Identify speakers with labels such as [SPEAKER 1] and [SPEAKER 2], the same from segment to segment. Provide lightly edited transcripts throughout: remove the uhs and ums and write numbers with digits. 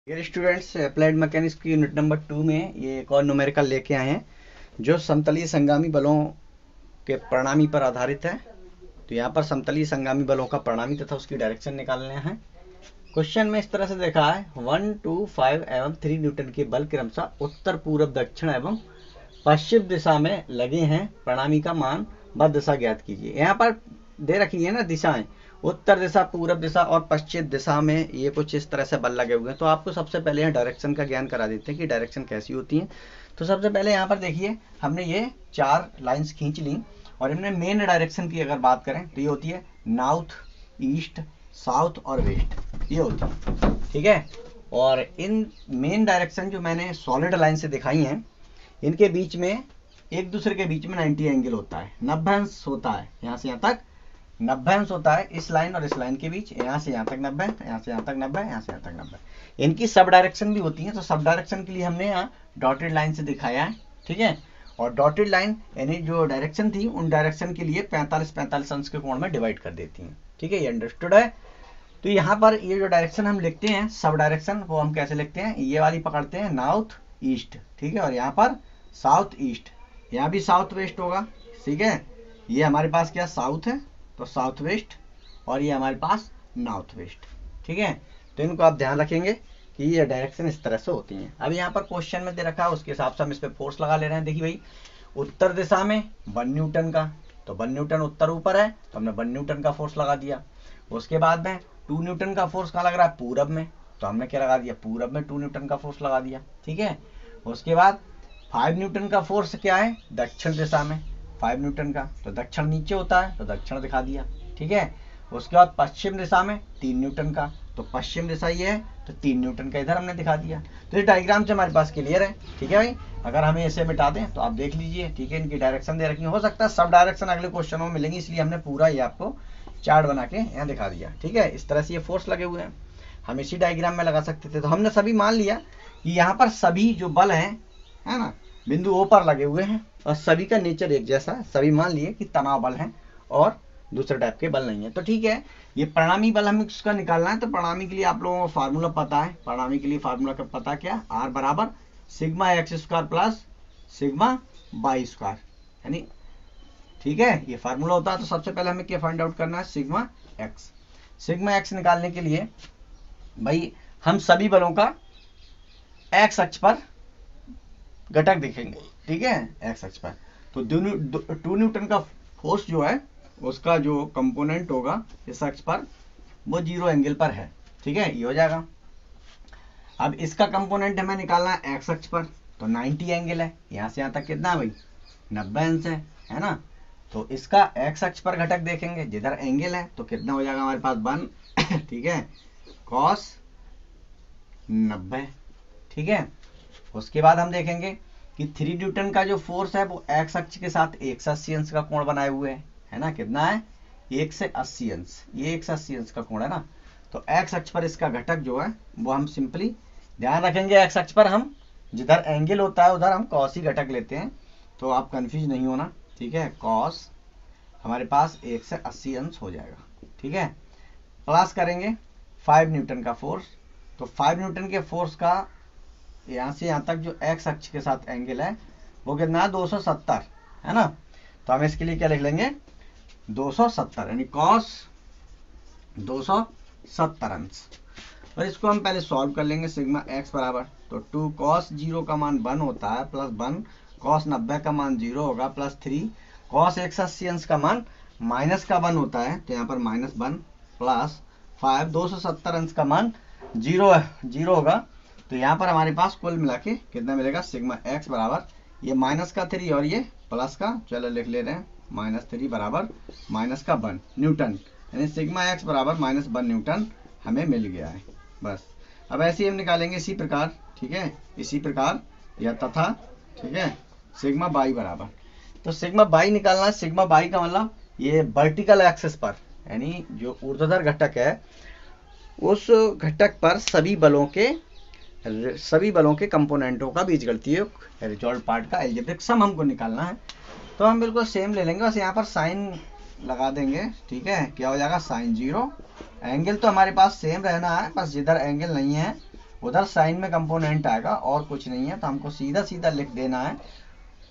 [SPEAKER 1] Dear students, applied mechanics की unit number 2 में ये एक और न्यूमेरिकल लेके आए हैं जो समतलीय संगामी बलों के परिणामी पर आधारित है। तो यहाँ पर समतलीय संगामी बलों का परिणामी तथा उसकी डायरेक्शन निकालने हैं। क्वेश्चन में इस तरह से देखा है 1, 2, 5 एवं 3 न्यूटन के बल क्रमशः उत्तर पूर्व दक्षिण एवं पश्चिम दिशा में लगे हैं। परिणामी का मान व दिशा ज्ञात कीजिए। यहाँ पर दे रखी है ना दिशाएं, उत्तर दिशा, पूर्व दिशा और पश्चिम दिशा में ये कुछ इस तरह से बल लगे हुए हैं। तो आपको सबसे पहले यहाँ डायरेक्शन का ज्ञान करा देते हैं कि डायरेक्शन कैसी होती है। तो सबसे पहले यहाँ पर देखिए, हमने ये 4 लाइंस खींच ली और इनमें मेन डायरेक्शन की अगर बात करें तो ये होती है नॉर्थ, ईस्ट, साउथ और वेस्ट, ये होती है, ठीक है। और इन मेन डायरेक्शन जो मैंने सॉलिड लाइन से दिखाई हैं, इनके बीच में एक दूसरे के बीच में 90 एंगल होता है, 90 अंश होता है। यहाँ से यहाँ तक 90 अंश होता है, इस लाइन और इस लाइन के बीच, यहाँ से यहाँ तक 90, यहाँ से यहाँ तक 90, यहाँ से यहाँ तक 90। इनकी सब डायरेक्शन भी होती है। तो सब डायरेक्शन के लिए हमने यहाँ डॉटेड लाइन से दिखाया है, ठीक है। और डॉटेड लाइन यानी जो डायरेक्शन थी उन डायरेक्शन के लिए 45-45 अंश के कोण में डिवाइड कर देती हैं, ठीक है। ये अंडरस्टूड है। तो यहाँ पर ये जो डायरेक्शन हम लिखते हैं सब डायरेक्शन, वो हम कैसे लिखते हैं, ये वाली पकड़ते हैं नॉर्थ ईस्ट, ठीक है। और यहाँ पर साउथ ईस्ट, यहाँ भी साउथ वेस्ट होगा, ठीक है। ये हमारे पास क्या साउथ है तो साउथ वेस्ट, और ये हमारे पास नॉर्थ वेस्ट, ठीक है। तो इनको आप ध्यान रखेंगे कि ये डायरेक्शन इस तरह से होती हैं। अब यहाँ पर क्वेश्चन में दे रखा है, उसके हिसाब से हम इस पर फोर्स लगा ले रहे हैं। देखिए भाई, उत्तर दिशा में 1 न्यूटन का, तो 1 न्यूटन उत्तर ऊपर है तो हमने 1 न्यूटन का फोर्स लगा दिया। उसके बाद में 2 न्यूटन का फोर्स कहाँ लग रहा है, पूरब में, तो हमने क्या लगा दिया, पूरब में 2 न्यूटन का फोर्स लगा दिया, ठीक है। उसके बाद 5 न्यूटन का फोर्स क्या है, दक्षिण दिशा में 5 न्यूटन का, तो दक्षिण नीचे होता है तो दक्षिण दिखा दिया, ठीक है। उसके बाद पश्चिम दिशा में 3 न्यूटन का, तो पश्चिम दिशा ये है तो 3 न्यूटन का इधर हमने दिखा दिया। तो इस डायग्राम से हमारे पास क्लियर है, ठीक है भाई। अगर हमें इसे मिटा दें तो आप देख लीजिए, ठीक है। इनकी डायरेक्शन दे रखी है, हो सकता है सब डायरेक्शन अगले क्वेश्चनों में मिलेंगी, इसलिए हमने पूरा ये आपको चार्ट बना के यहाँ दिखा दिया, ठीक है। इस तरह से ये फोर्स लगे हुए हैं, हम इसी डायग्राम में लगा सकते थे। तो हमने सभी मान लिया कि यहाँ पर सभी जो बल है ना, बिंदु ओ पर लगे हुए हैं और सभी का नेचर एक जैसा है। सभी मान लिए कि तनाव बल है और दूसरे टाइप के बल नहीं है। तो ठीक है, ये परिणामी बल हमें उसका निकालना है। तो परिणामी के लिए आप लोगों को फार्मूला पता है, परिणामी के लिए फार्मूला का पता क्या, आर बराबर sigma x square plus sigma y square, यानी, ठीक है, ये फार्मूला होता है। तो सबसे पहले हमें क्या फाइंड आउट करना है, सिग्मा एक्स। सिग्मा एक्स निकालने के लिए भाई हम सभी बलों का एक्स अक्ष पर घटक देखेंगे, ठीक है, एक्स अक्ष पर। तो 2 न्यूटन का फोर्स जो है उसका जो कंपोनेंट होगा इस अक्ष पर वो 0 एंगल पर है, ठीक है, ये हो जाएगा। अब इसका कंपोनेंट हमें निकालना है एक्स अक्ष पर, तो 90 एंगल है, यहाँ से यहाँ तक कितना है भाई, 90 अंश है ना। तो इसका एक्स अक्ष पर घटक देखेंगे, जिधर एंगल है तो कितना हो जाएगा हमारे पास 1 ठीक है, कॉस 90, ठीक है। उसके बाद हम देखेंगे कि 3 न्यूटन का जो फोर्स है वो एक्स अक्ष के साथ 180 अंश का कोण बनाए हुए है ना। कितना है, 180 अंश, ये 180 अंश का कोण है ना। तो एक्स अक्ष पर इसका घटक जो है वो हम सिंपली ध्यान रखेंगे, एक्स अक्ष पर हम जिधर एंगल होता है उधर हम कॉस ही घटक लेते हैं, तो आप कंफ्यूज नहीं होना, ठीक है। कॉस हमारे पास 180 अंश हो जाएगा, ठीक है। प्लस करेंगे 5 न्यूटन का फोर्स, तो 5 न्यूटन के फोर्स का यहाँ से यहाँ तक जो एक्स अक्ष के साथ एंगल है वो कितना है, 270 है ना। तो हम इसके लिए क्या लिख लेंगे, 270, यानी कॉस 270 अंश। और इसको हम पहले सॉल्व कर लेंगे। सिग्मा एक्स बराबर, तो 2 कॉस 0 का मान 1 होता है, प्लस 1 कॉस 90 का मान 0 होगा, प्लस 3 कॉस 180 अंश का मान माइनस का 1 होता है, तो यहाँ पर -1 प्लस 5 270 अंश का मान 0 होगा। तो यहाँ पर हमारे पास कुल मिला के कितना मिलेगा, सिग्मा एक्स बराबर ये माइनस का 3 और ये प्लस का, चलो लिख ले रहे हैं, -3 बराबर -1 न्यूटन, यानी सिग्मा एक्स बराबर -1 न्यूटन हमें मिल गया है। बस अब ऐसे ही हम निकालेंगे इसी प्रकार, ठीक है, इसी प्रकार या तथा, ठीक है, सिग्मा बाई बराबर, तो सिग्मा बाई निकालना है। सिग्मा बाई का मतलब ये वर्टिकल एक्सिस पर, यानी जो ऊर्ध्वाधर घटक है उस घटक पर सभी बलों के कंपोनेंटों का बीजगणितीय रिजॉल्व पार्ट का एल्जेब्रिक सम हमको निकालना है। तो हम बिल्कुल सेम ले लेंगे, बस यहाँ पर साइन लगा देंगे, ठीक है। क्या हो जाएगा, sin 0, एंगल तो हमारे पास सेम रहना है, बस जिधर एंगल नहीं है उधर साइन में कंपोनेंट आएगा और कुछ नहीं है, तो हमको सीधा सीधा लिख देना है।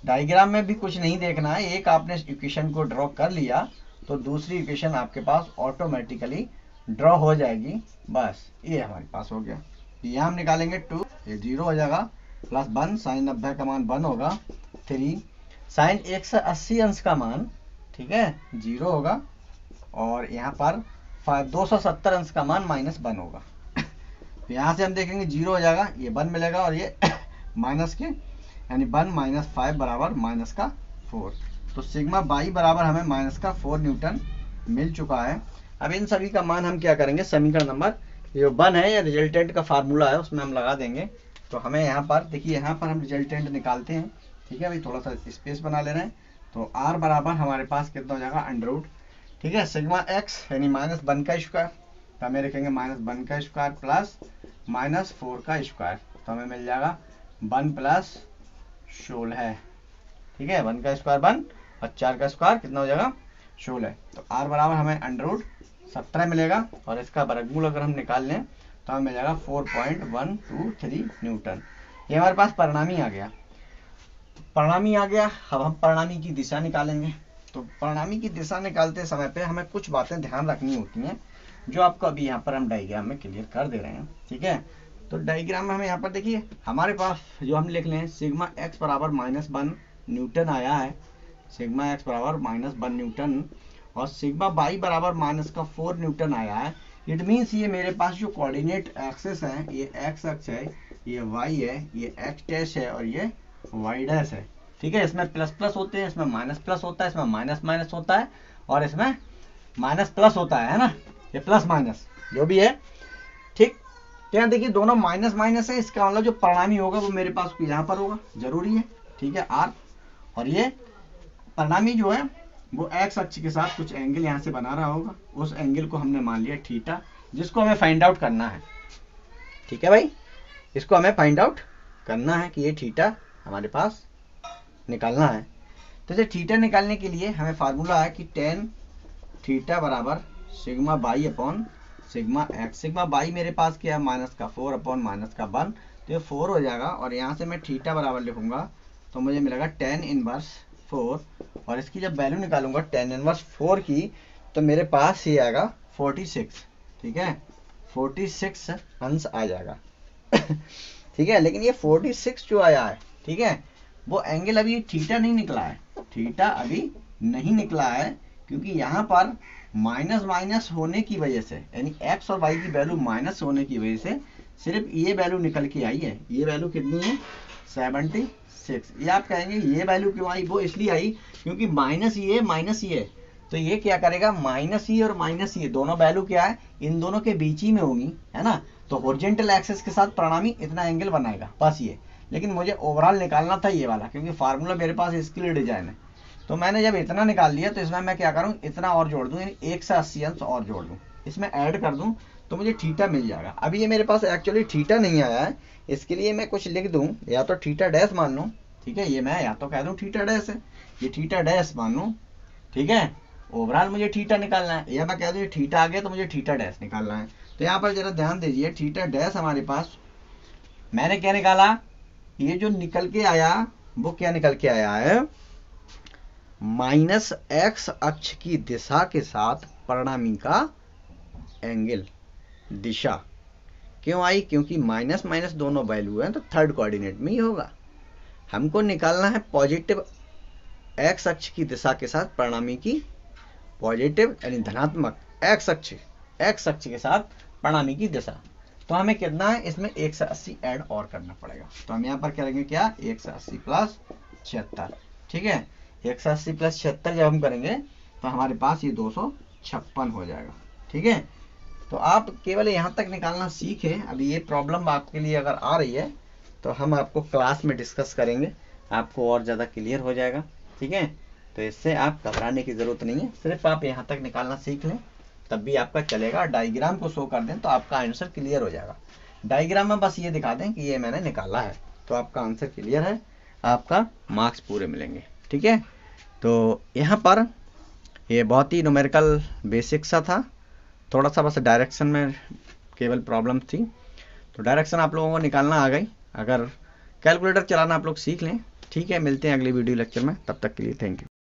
[SPEAKER 1] डायग्राम में भी कुछ नहीं देखना है, एक आपने इक्वेशन को ड्रॉ कर लिया तो दूसरी इक्वेशन आपके पास ऑटोमेटिकली ड्रॉ हो जाएगी। बस ये हमारे पास हो गया। यहाँ हम निकालेंगे 2, ये 0 हो जाएगा, प्लस 1 साइन 90 का मान 1 होगा, 3 साइन 180 अंश का मान, ठीक है, 0 होगा, और यहाँ पर 270 अंश का मान -1 होगा। यहाँ से हम देखेंगे 0 हो जाएगा, ये 1 मिलेगा, और ये माइनस के यानी 1 - 5 बराबर -4। तो सिग्मा बाई बराबर हमें -4 न्यूटन मिल चुका है। अब इन सभी का मान हम क्या करेंगे, समीकरण नंबर जो 1 है या रिजल्टेंट का फार्मूला है उसमें हम लगा देंगे। तो हमें यहाँ पर देखिए, यहाँ पर हम रिजल्टेंट निकालते हैं, ठीक है भाई, थोड़ा सा स्पेस बना ले रहे हैं। तो r बराबर हमारे पास कितना हो जाएगा, अंडररूट, ठीक है, सिग्मा x यानी -1 का स्क्वायर, तो हमें लिखेंगे -1 का स्क्वायर प्लस -4 का स्क्वायर, तो हमें मिल जाएगा 1 + 16, ठीक है, 1 का स्क्वायर 1 और 4 का स्क्वायर कितना हो जाएगा 16। तो r बराबर हमें अंडररूट 17 मिलेगा, और इसका वर्गमूल अगर हम निकाल लें तो हमें मिल जाएगा 4.123 न्यूटन। ये हमारे पास परिणामी आ गया। परिणामी आ गया, अब हम परिणामी की दिशा निकालेंगे। तो परिणामी की दिशा निकालते समय पे हमें कुछ बातें ध्यान रखनी होती हैं, जो आपको अभी यहाँ पर हम डायग्राम में क्लियर कर दे रहे हैं, ठीक है। तो डायग्राम में हमें यहाँ पर देखिए, हमारे पास जो हम लिख लें सिग्मा x बराबर -1 न्यूटन आया है, सिग्मा x बराबर -1 न्यूटन, और सिग्मा बाई बराबर -4 न्यूटन आया है। इट मीन्स ये मेरे पास जो कोऑर्डिनेट एक्सिस है, ये x अक्ष है, ये y है, ये x डैश है, और ये y डैश है, ठीक है। इसमें प्लस प्लस होते हैं, इसमें माइनस प्लस होता है, इसमें माइनस माइनस होता है, और इसमें माइनस प्लस होता है ना, ये प्लस माइनस जो भी है, ठीक। तो यहाँ देखिए दोनों माइनस माइनस है, इसका मतलब जो परिणामी होगा वो मेरे पास यहाँ पर होगा, जरूरी है, ठीक है, r। और ये परिणामी जो है वो x अक्ष के साथ कुछ एंगल यहाँ से बना रहा होगा, उस एंगल को हमने मान लिया थीटा, जिसको हमें फाइंड आउट करना है, ठीक है भाई। इसको हमें फाइंड आउट करना है कि ये थीटा हमारे पास निकालना है। तो ये थीटा निकालने के लिए हमें फार्मूला है कि tan थीटा बराबर sigma by upon sigma x. Sigma by मेरे पास क्या है, -4 अपॉन -1, तो ये 4 हो जाएगा, और यहाँ से मैं थीटा बराबर लिखूंगा तो मुझे मिलेगा tan इनवर्स 4, और इसकी जब वैल्यू निकालूंगा tan इनवर्स 4 की, तो मेरे पास ये आएगा 46, ठीक है, 46 अंश आ जाएगा ठीक है। लेकिन ये 46 जो आया है, ठीक है, वो एंगल अभी थीटा नहीं निकला है, थीटा अभी नहीं निकला है, क्योंकि यहाँ पर माइनस माइनस होने की वजह से, यानी x और y की वैल्यू माइनस होने की वजह से सिर्फ ये वैल्यू निकल के आई है। ये वैल्यू कितनी है, 76। ये आप कहेंगे ये वैल्यू क्यों आई, वो इसलिए आई क्योंकि माइनस ये, तो ये क्या करेगा, माइनस ये और माइनस ये दोनों वैल्यू क्या है, इन दोनों के बीच ही में होंगी, है ना। तो हॉरिजॉन्टल एक्सिस के साथ परिणामी इतना एंगल बनाएगा, बस ये। लेकिन मुझे ओवरऑल निकालना था ये वाला, क्योंकि फार्मूला मेरे पास इसके लिए डिजाइन है। तो मैंने जब इतना निकाल लिया, तो इसमें मैं क्या करूँ, इतना और जोड़ दूँ, यानी 180 अंश और जोड़ दूँ, इसमें ऐड कर दूँ, तो मुझे थीटा मिल जाएगा। अभी ये मेरे पास एक्चुअली थीटा नहीं आया है, इसके लिए मैं कुछ लिख दूँ, या तो थीटा डैश मान लूँ, ठीक है, ये मैं या तो कह दूँ थीटा डैश है, ये थीटा डैश मान लूँ, ठीक है। ओवरऑल मुझे थीटा निकालना है, या मैं कह दूँ थीटा आ गया तो मुझे थीटा डैश निकालना है। तो यहाँ पर जरा ध्यान दीजिए, थीटा डैश हमारे पास मैंने क्या निकाला, ये जो निकल के आया वो क्या निकल के आया है, -x अक्ष की दिशा के साथ परिणामी का एंगल, दिशा क्यों आई, क्योंकि माइनस माइनस दोनों वैल्यू हैं, तो थर्ड कोऑर्डिनेट में ही होगा। हमको निकालना है पॉजिटिव x अक्ष की दिशा के साथ परिणामी की, पॉजिटिव यानी धनात्मक x अक्ष के साथ परिणामी की दिशा। तो हमें कितना है, इसमें 180 ऐड और करना पड़ेगा। तो हम यहाँ पर करेंगे क्या, 180 + 76, ठीक है, 180 + 76 जब हम करेंगे तो हमारे पास ये 256 हो जाएगा, ठीक है। तो आप केवल यहाँ तक निकालना सीखें। अभी ये प्रॉब्लम आपके लिए अगर आ रही है तो हम आपको क्लास में डिस्कस करेंगे, आपको और ज़्यादा क्लियर हो जाएगा, ठीक है। तो इससे आप घबराने की ज़रूरत नहीं है, सिर्फ आप यहाँ तक निकालना सीख लें, तब भी आपका चलेगा। डायग्राम को शो कर दें तो आपका आंसर क्लियर हो जाएगा। डायग्राम में बस ये दिखा दें कि ये मैंने निकाला है, तो आपका आंसर क्लियर है, आपका मार्क्स पूरे मिलेंगे, ठीक है। तो यहाँ पर ये बहुत ही न्यूमेरिकल बेसिक सा था, थोड़ा सा बस डायरेक्शन में केवल प्रॉब्लम थी। तो डायरेक्शन आप लोगों को निकालना आ गई। अगर कैलकुलेटर चलाना आप लोग सीख लें। ठीक है, मिलते हैं अगली वीडियो लेक्चर में, तब तक के लिए थैंक यू।